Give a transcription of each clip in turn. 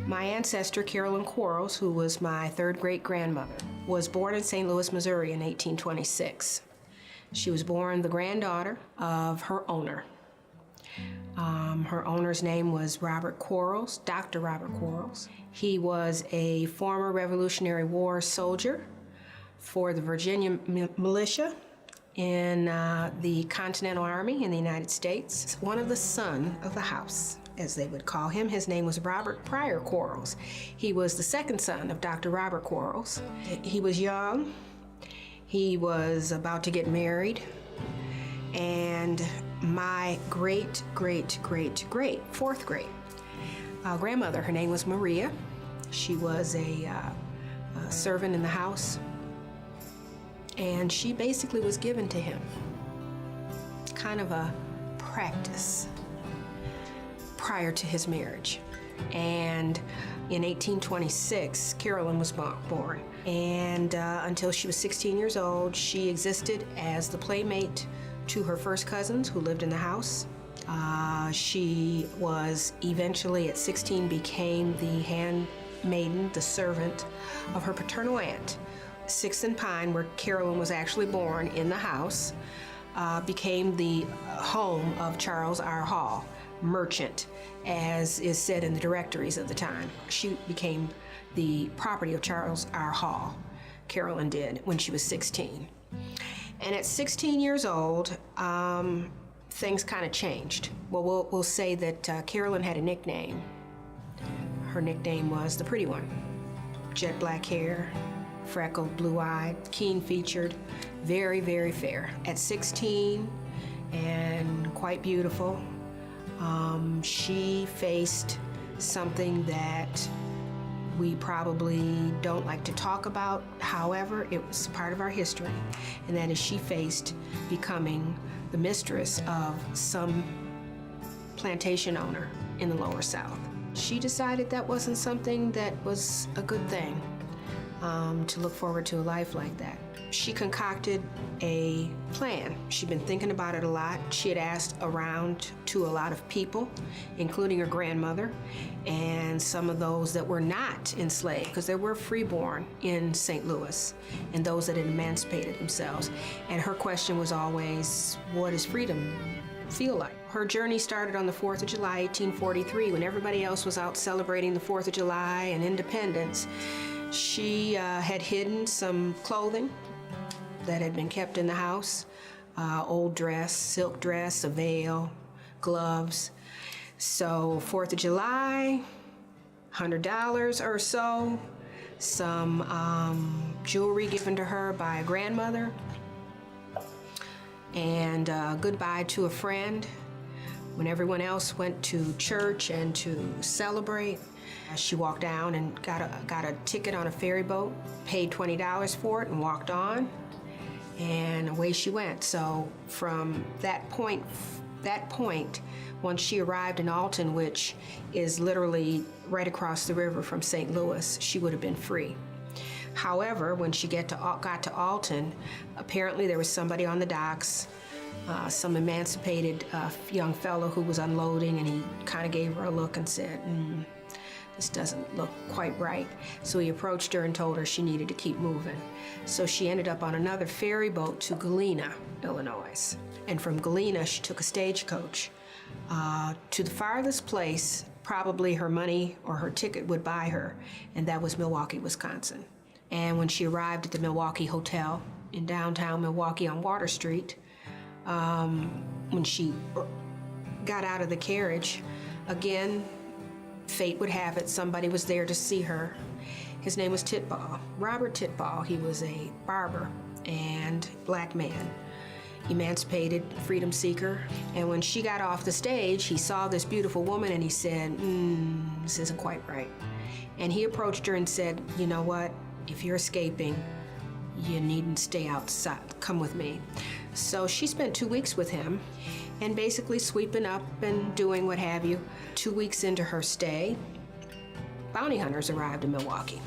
My ancestor, Carolyn Quarles, who was my third great-grandmother, was born in St. Louis, Missouri in 1826. She was born the granddaughter of her owner. Her owner's name was Robert Quarles, Dr. Robert Quarles. He was a former Revolutionary War soldier for the Virginia militia in the Continental Army in the United States. One of the sons of the house, as they would call him. His name was Robert Pryor Quarles. He was the second son of Dr. Robert Quarles. He was young. He was about to get married. And my great, fourth great grandmother, her name was Maria. She was a servant in the house. And she basically was given to him, kind of a practice prior to his marriage. And in 1826, Carolyn was born. And until she was 16 years old, she existed as the playmate to her first cousins who lived in the house. She was eventually, at 16, became the handmaiden, the servant of her paternal aunt. Sixth and Pine, where Carolyn was actually born, in the house, became the home of Charles R. Hall, merchant, as is said in the directories of the time. She became the property of Charles R. Hall, Carolyn did, when she was 16. And at 16 years old, things kind of changed. Well, we'll say that Carolyn had a nickname. Her nickname was the Pretty One. Jet black hair, freckled, blue-eyed, keen-featured, very fair. At 16, and quite beautiful, she faced something that we probably don't like to talk about. However, it was part of our history, and that is she faced becoming the mistress of some plantation owner in the Lower South. She decided that wasn't something that was a good thing, to look forward to a life like that. She concocted a plan. She'd been thinking about it a lot. She had asked around to a lot of people, including her grandmother, and some of those that were not enslaved, because there were freeborn in St. Louis, and those that had emancipated themselves. And her question was always, what does freedom feel like? Her journey started on the 4th of July, 1843, when everybody else was out celebrating the 4th of July and independence. She had hidden some clothing that had been kept in the house, old dress, silk dress, a veil, gloves. So 4th of July, $100 or so, some jewelry given to her by a grandmother, and goodbye to a friend. When everyone else went to church and to celebrate, she walked down and got a ticket on a ferry boat, paid $20 for it, and walked on, and away she went. So from that point, once she arrived in Alton, which is literally right across the river from St. Louis, she would have been free. However, when she got to Alton, apparently there was somebody on the docks, some emancipated young fellow who was unloading, and he kind of gave her a look and said, this doesn't look quite right. So he approached her and told her she needed to keep moving. So she ended up on another ferry boat to Galena, Illinois. And from Galena, she took a stagecoach to the farthest place probably her money or her ticket would buy her, and that was Milwaukee, Wisconsin. And when she arrived at the Milwaukee Hotel in downtown Milwaukee on Water Street, when she got out of the carriage, again, fate would have it, somebody was there to see her. His name was Titball, Robert Titball. He was a barber and black man, emancipated freedom seeker. And when she got off the stage, he saw this beautiful woman and he said, this isn't quite right. And he approached her and said, you know what, if you're escaping, you needn't stay outside, come with me. So she spent 2 weeks with him and basically sweeping up and doing what have you. 2 weeks into her stay, bounty hunters arrived in Milwaukee,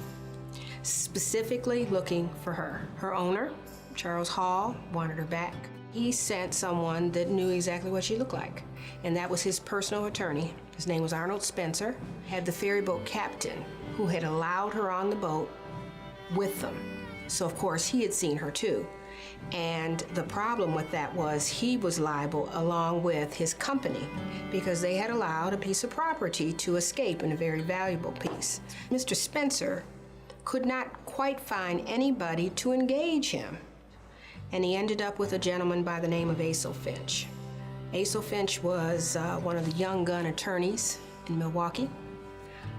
specifically looking for her. Her owner, Charles Hall, wanted her back. He sent someone that knew exactly what she looked like, and that was his personal attorney. his name was Arnold Spencer, had the ferry boat captain who had allowed her on the boat with them. So of course he had seen her too. And the problem with that was he was liable along with his company because they had allowed a piece of property to escape, and a very valuable piece. Mr. Spencer could not quite find anybody to engage him, and he ended up with a gentleman by the name of Asel Finch. Asel Finch was one of the young gun attorneys in Milwaukee.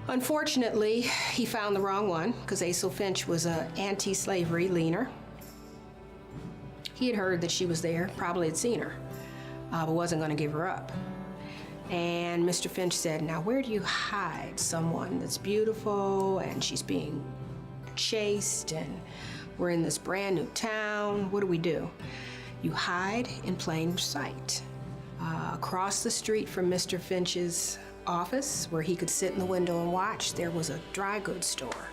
Unfortunately, he found the wrong one because Asel Finch was an anti-slavery leaner. He had heard that she was there, probably had seen her, but wasn't going to give her up. And Mr. Finch said, now where do you hide someone that's beautiful and she's being chased and we're in this brand new town? What do? You hide in plain sight. Across the street from Mr. Finch's office, where he could sit in the window and watch, there was a dry goods store.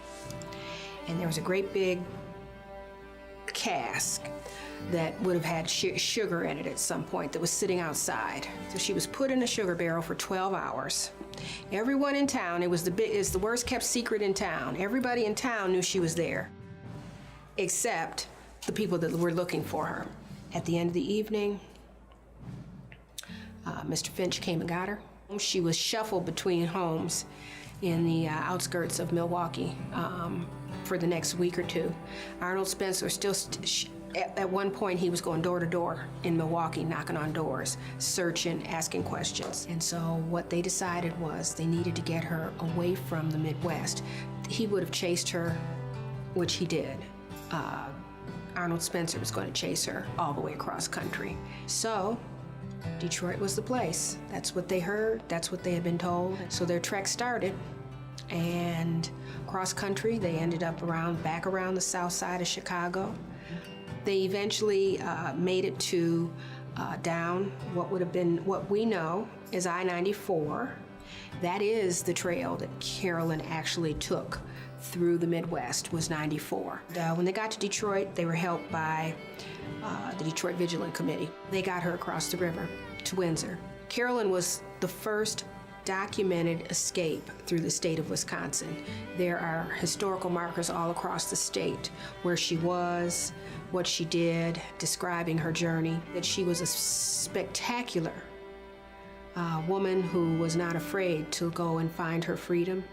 And there was a great big cask that would have had sugar in it at some point that was sitting outside. So she was put in a sugar barrel for 12 hours. Everyone in town, it's the worst kept secret in town. Everybody in town knew she was there, except the people that were looking for her. At the end of the evening, Mr. Finch came and got her. She was shuffled between homes in the outskirts of Milwaukee for the next week or two. Arnold Spencer still, at one point he was going door to door in Milwaukee, knocking on doors, searching, asking questions. And so what they decided was they needed to get her away from the Midwest. He would have chased her, which he did. Arnold Spencer was going to chase her all the way across country. So Detroit was the place. That's what they heard, that's what they had been told. So their trek started, and cross country, they ended up back around the south side of Chicago. They eventually made it to down what would have been what we know as I-94. That is the trail that Carolyn actually took through the Midwest, was 94. When they got to Detroit, they were helped by the Detroit Vigilant Committee. They got her across the river to Windsor. Carolyn was the first documented escape through the state of Wisconsin. There are historical markers all across the state where she was, what she did, describing her journey, that she was a spectacular woman who was not afraid to go and find her freedom.